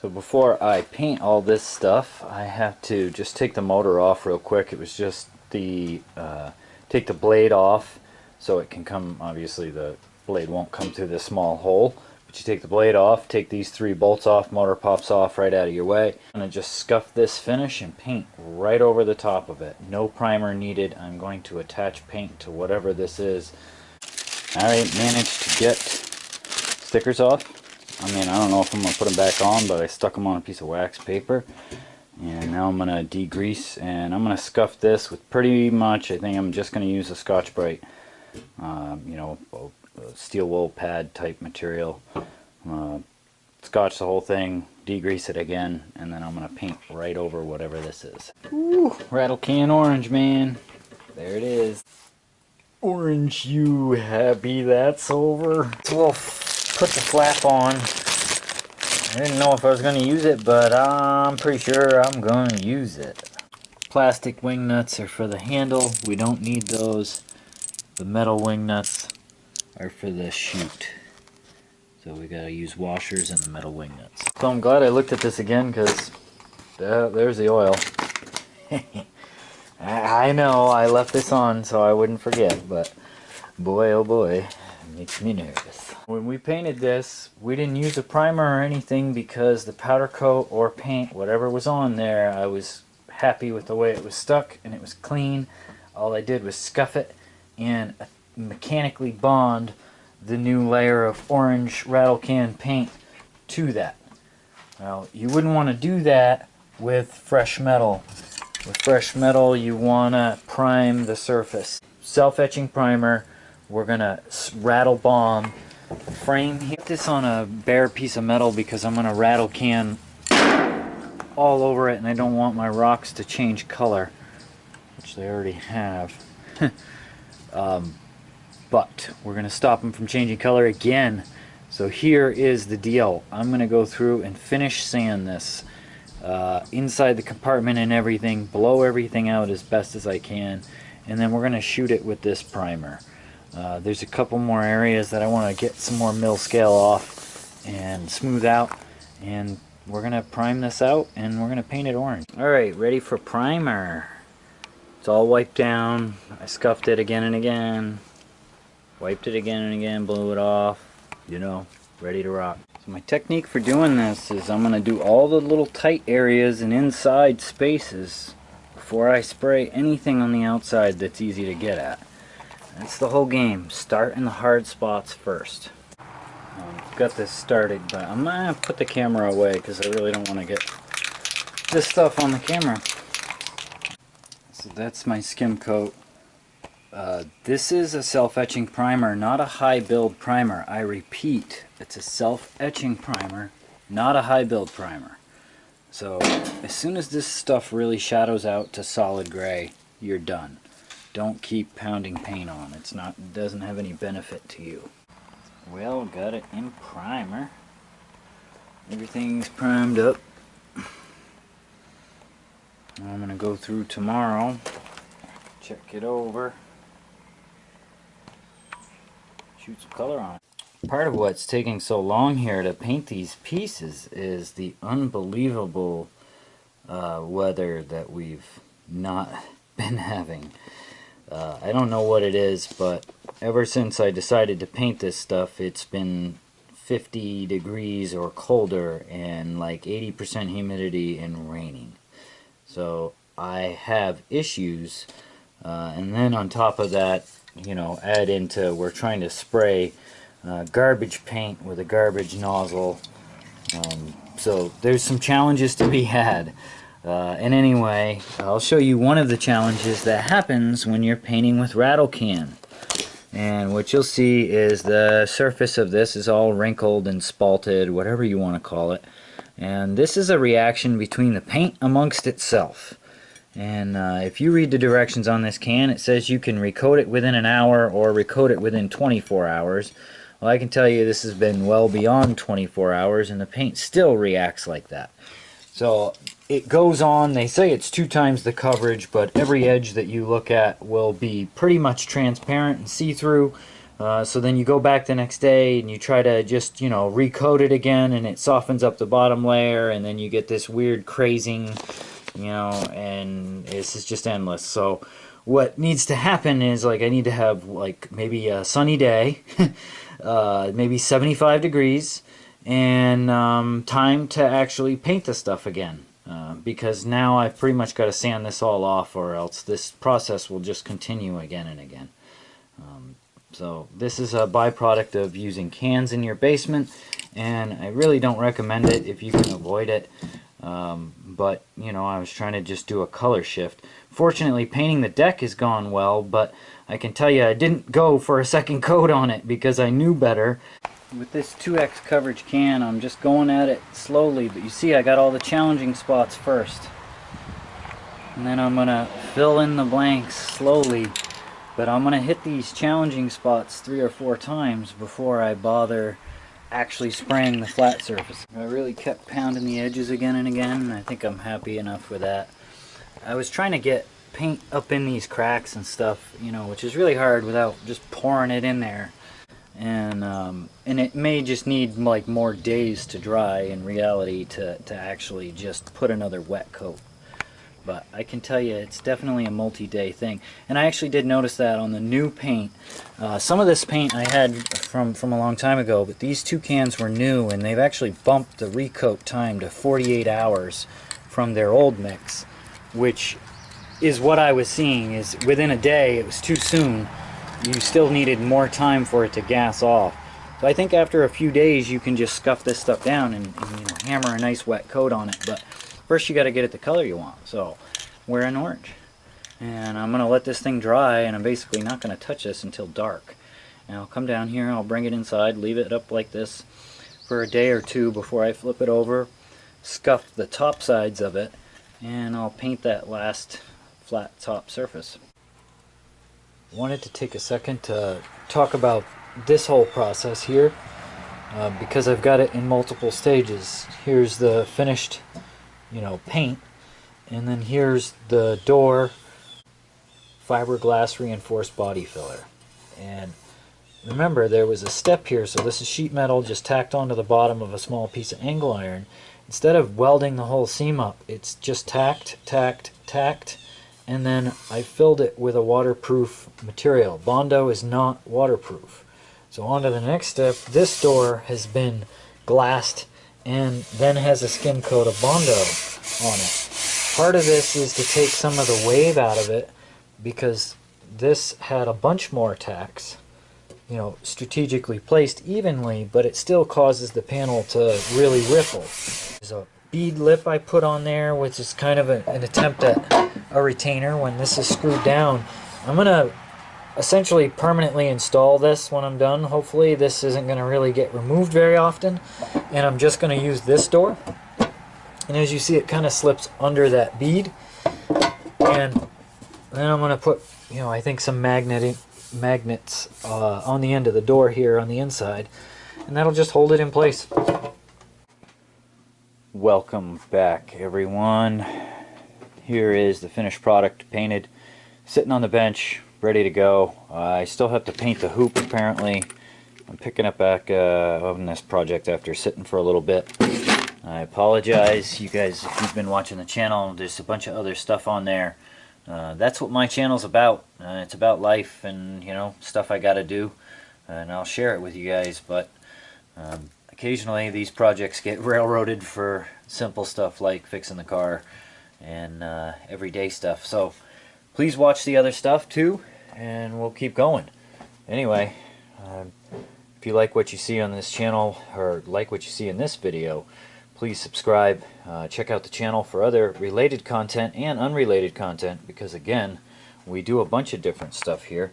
So before I paint all this stuff, I have to just take the motor off real quick. It was just the take the blade off so it can come, obviously the blade won't come through this small hole, but you take the blade off, take these 3 bolts off, motor pops off right out of your way. I'm going to just scuff this finish and paint right over the top of it. No primer needed. I'm going to attach paint to whatever this is. Alright, managed to get stickers off. I mean, I don't know if I'm going to put them back on, but I stuck them on a piece of wax paper. And now I'm going to degrease, and I'm going to scuff this with pretty much, I think I'm just going to use a Scotch-Brite, you know, a steel wool pad type material. Scotch the whole thing, degrease it again, and then I'm going to paint right over whatever this is. Ooh, rattle can orange, man. There it is. Orange, you happy that's over? So we'll put the flap on. I didn't know if I was going to use it, but I'm pretty sure I'm going to use it. Plastic wing nuts are for the handle. We don't need those. The metal wing nuts are for the chute. So we got to use washers and the metal wing nuts. So I'm glad I looked at this again, because there's the oil. I know I left this on so I wouldn't forget, but boy oh boy, it makes me nervous. When we painted this, we didn't use a primer or anything because the powder coat or paint, whatever was on there, I was happy with the way it was stuck and it was clean. All I did was scuff it and mechanically bond the new layer of orange rattle can paint to that. Well, you wouldn't want to do that with fresh metal. With fresh metal, you want to prime the surface. Self-etching primer, we're going to rattle bomb the frame here. Put this on a bare piece of metal because I'm going to rattle can all over it, and I don't want my rocks to change color, which they already have. But we're going to stop them from changing color again. So here is the deal. I'm going to go through and finish sand this. Inside the compartment and everything, blow everything out as best as I can, and then we're going to shoot it with this primer. There's a couple more areas that I want to get some more mill scale off and smooth out, and we're going to prime this out and we're going to paint it orange. Alright, ready for primer. It's all wiped down. I scuffed it again and again, wiped it again and again, blew it off, you know, ready to rock. So my technique for doing this is I'm going to do all the little tight areas and inside spaces before I spray anything on the outside that's easy to get at. That's the whole game. Start in the hard spots first. Got this started, but I'm going to put the camera away because I really don't want to get this stuff on the camera. So that's my skim coat. This is a self-etching primer, not a high build primer. I repeat, it's a self-etching primer, not a high build primer. So as soon as this stuff really shadows out to solid gray, you're done. Don't keep pounding paint on. It doesn't have any benefit to you. Well, got it in primer. Everything's primed up. I'm going to go through tomorrow, check it over, shoot some color on it. Part of what's taking so long here to paint these pieces is the unbelievable weather that we've not been having. I don't know what it is, but ever since I decided to paint this stuff, it's been 50 degrees or colder and like 80% humidity and raining. So I have issues, and then on top of that, you know, add into we're trying to spray garbage paint with a garbage nozzle. So there's some challenges to be had. And anyway, I'll show you one of the challenges that happens when you're painting with rattle can. And what you'll see is the surface of this is all wrinkled and spalted, whatever you want to call it. And this is a reaction between the paint amongst itself. And if you read the directions on this can, it says you can recoat it within an hour or recoat it within 24 hours. Well, I can tell you this has been well beyond 24 hours and the paint still reacts like that. So it goes on, they say it's 2 times the coverage, but every edge that you look at will be pretty much transparent and see-through. So then you go back the next day and you try to just, recoat it again, and it softens up the bottom layer, and then you get this weird crazing, and this is just endless. So what needs to happen is, like, I need to have, like, maybe a sunny day, maybe 75 degrees, and time to actually paint the stuff again. Because now I've pretty much got to sand this all off, or else this process will just continue again and again. So this is a byproduct of using cans in your basement, and I really don't recommend it if you can avoid it. But I was trying to just do a color shift. Fortunately, painting the deck has gone well, but I can tell you I didn't go for a second coat on it because I knew better. With this 2x coverage can, I'm just going at it slowly, but you see I got all the challenging spots first. And then I'm going to fill in the blanks slowly, but I'm going to hit these challenging spots 3 or 4 times before I bother actually spraying the flat surface. I really kept pounding the edges again and again, and I think I'm happy enough with that. I was trying to get paint up in these cracks and stuff, which is really hard without just pouring it in there. And it may just need like more days to dry in reality to actually just put another wet coat. But I can tell you it's definitely a multi-day thing. And I actually did notice that on the new paint. Some of this paint I had from a long time ago, but these 2 cans were new, and they've actually bumped the recoat time to 48 hours from their old mix, which is what I was seeing. Is within a day it was too soon. You still needed more time for it to gas off. So I think after a few days you can just scuff this stuff down and hammer a nice wet coat on it. But first you got to get it the color you want. So we're in orange. And I'm going to let this thing dry, and I'm basically not going to touch this until dark. And I'll come down here, I'll bring it inside, leave it up like this for a day or 2 before I flip it over, scuff the top sides of it, and I'll paint that last flat top surface. Wanted to take a second to talk about this whole process here, because I've got it in multiple stages. Here's the finished paint, and then here's the door fiberglass reinforced body filler. And remember, there was a step here, so this is sheet metal just tacked onto the bottom of a small piece of angle iron. Instead of welding the whole seam up, it's just tacked, and then I filled it with a waterproof material. Bondo is not waterproof. So on to the next step. This door has been glassed and then has a skim coat of Bondo on it. Part of this is to take some of the wave out of it, because this had a bunch more tacks, strategically placed evenly, but it still causes the panel to really ripple. There's a bead lip I put on there, which is kind of an attempt at a retainer when this is screwed down. I'm going to essentially permanently install this when I'm done. Hopefully this isn't going to really get removed very often, and I'm just going to use this door. And as you see, it kind of slips under that bead, and then I'm going to put I think some magnets on the end of the door here on the inside, and that'll just hold it in place. Welcome back, everyone. Here is the finished product, painted, sitting on the bench, ready to go. I still have to paint the hoop, apparently. I'm picking up back on this project after sitting for a little bit. I apologize, you guys, if you've been watching the channel. There's a bunch of other stuff on there. That's what my channel's about. It's about life and stuff I gotta do, and I'll share it with you guys. But occasionally these projects get railroaded for simple stuff like fixing the car and everyday stuff. So please watch the other stuff too, and we'll keep going. Anyway, if you like what you see on this channel, or like what you see in this video, please subscribe. Check out the channel for other related content and unrelated content, because again, we do a bunch of different stuff here.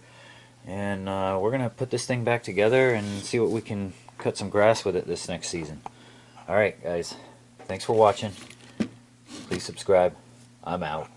And we're going to put this thing back together and see what we can cut some grass with it this next season. Alright guys, thanks for watching. Please subscribe. I'm out.